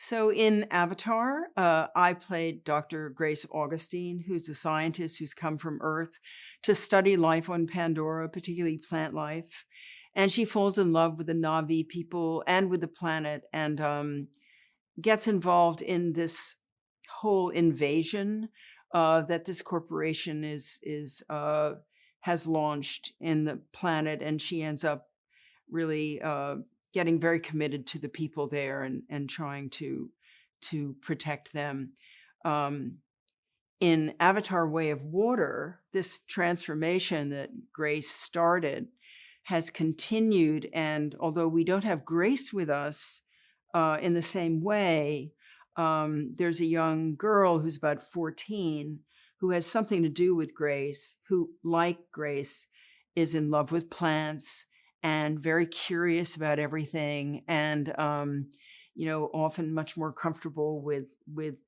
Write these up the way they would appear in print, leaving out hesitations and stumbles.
So in Avatar, I played Dr. Grace Augustine, who's a scientist who's come from Earth to study life on Pandora, particularly plant life. And she falls in love with the Na'vi people and with the planet, and gets involved in this whole invasion that this corporation is has launched in the planet, and she ends up really getting very committed to the people there and trying to protect them. Um, in Avatar Way of Water, this transformation that Grace started has continued. And although we don't have Grace with us in the same way, there's a young girl who's about 14 who has something to do with Grace, who, like Grace, is in love with plants and very curious about everything, and often much more comfortable with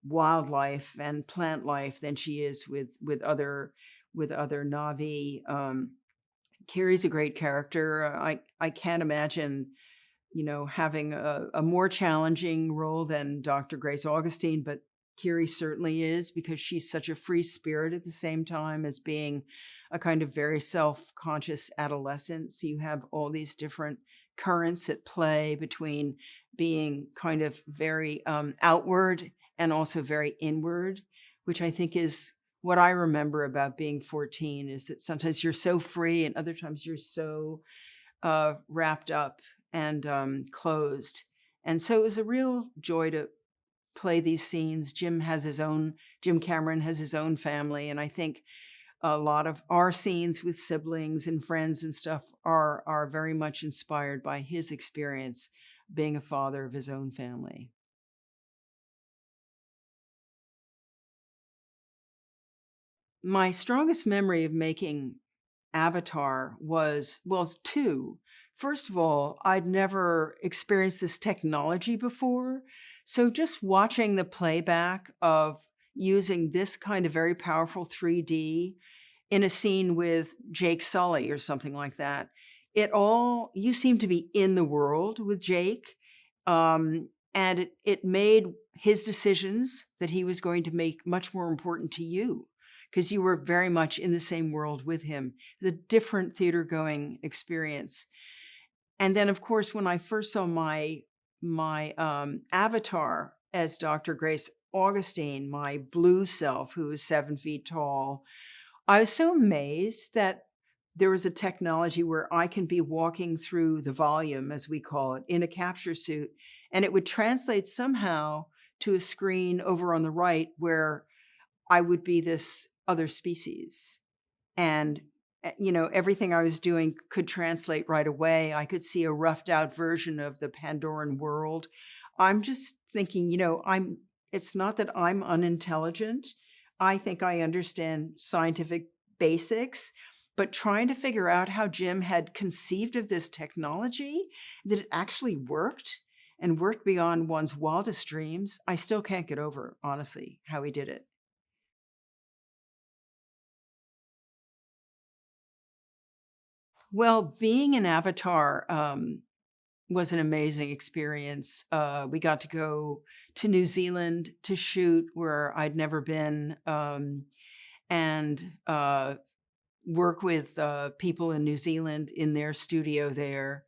wildlife and plant life than she is with other Navi. Kiri's a great character. I can't imagine, having a more challenging role than Dr. Grace Augustine, but Kiri certainly is, because she's such a free spirit at the same time as being a kind of very self-conscious adolescent. So you have all these different currents at play between being kind of very outward and also very inward, which I think is what I remember about being 14, is that sometimes you're so free and other times you're so wrapped up and closed. And so it was a real joy to play these scenes. Jim Cameron has his own family. And I think a lot of our scenes with siblings and friends and stuff are very much inspired by his experience being a father of his own family. My strongest memory of making Avatar was two. First of all, I'd never experienced this technology before. So just watching the playback of using this kind of very powerful 3D in a scene with Jake Sully or something like that, you seem to be in the world with Jake. And it made his decisions that he was going to make much more important to you, because you were very much in the same world with him. It's a different theater going experience. And then, of course, when I first saw my avatar as Dr. Grace Augustine, my blue self, who was 7 feet tall, I was so amazed that there was a technology where I can be walking through the volume, as we call it, in a capture suit, and it would translate somehow to a screen over on the right where I would be this other species. And, everything I was doing could translate right away. I could see a roughed out version of the Pandoran world. I'm just thinking, it's not that I'm unintelligent. I think I understand scientific basics, but trying to figure out how Jim had conceived of this technology, that it actually worked and worked beyond one's wildest dreams, I still can't get over, honestly, how he did it. Well, being an Avatar was an amazing experience. We got to go to New Zealand to shoot, where I'd never been, and work with people in New Zealand in their studio there.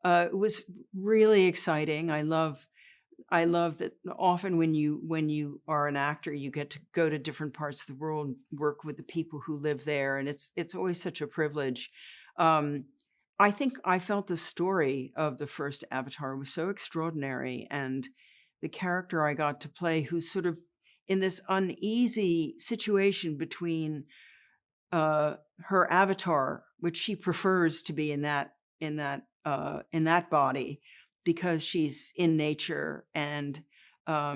It was really exciting. I love that often when you are an actor, you get to go to different parts of the world and work with the people who live there, and it's always such a privilege. Um, I think I felt the story of the first Avatar was so extraordinary, and the character I got to play, who's sort of in this uneasy situation between her avatar, which she prefers to be in that body, because she's in nature and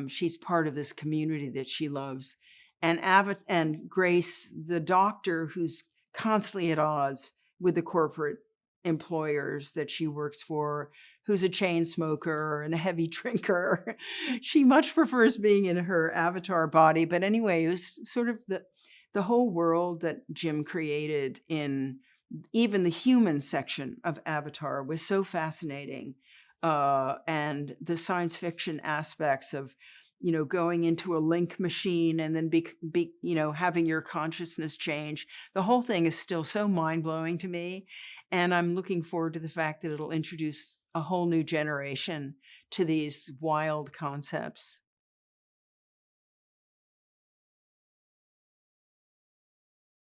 she's part of this community that she loves. And Grace, the doctor, who's constantly at odds with the corporate employers that she works for, who's a chain smoker and a heavy drinker. She much prefers being in her avatar body. But anyway, it was sort of the whole world that Jim created in even the human section of Avatar was so fascinating. and the science fiction aspects of, going into a link machine and then having your consciousness change. The whole thing is still so mind blowing to me. And I'm looking forward to the fact that it'll introduce a whole new generation to these wild concepts.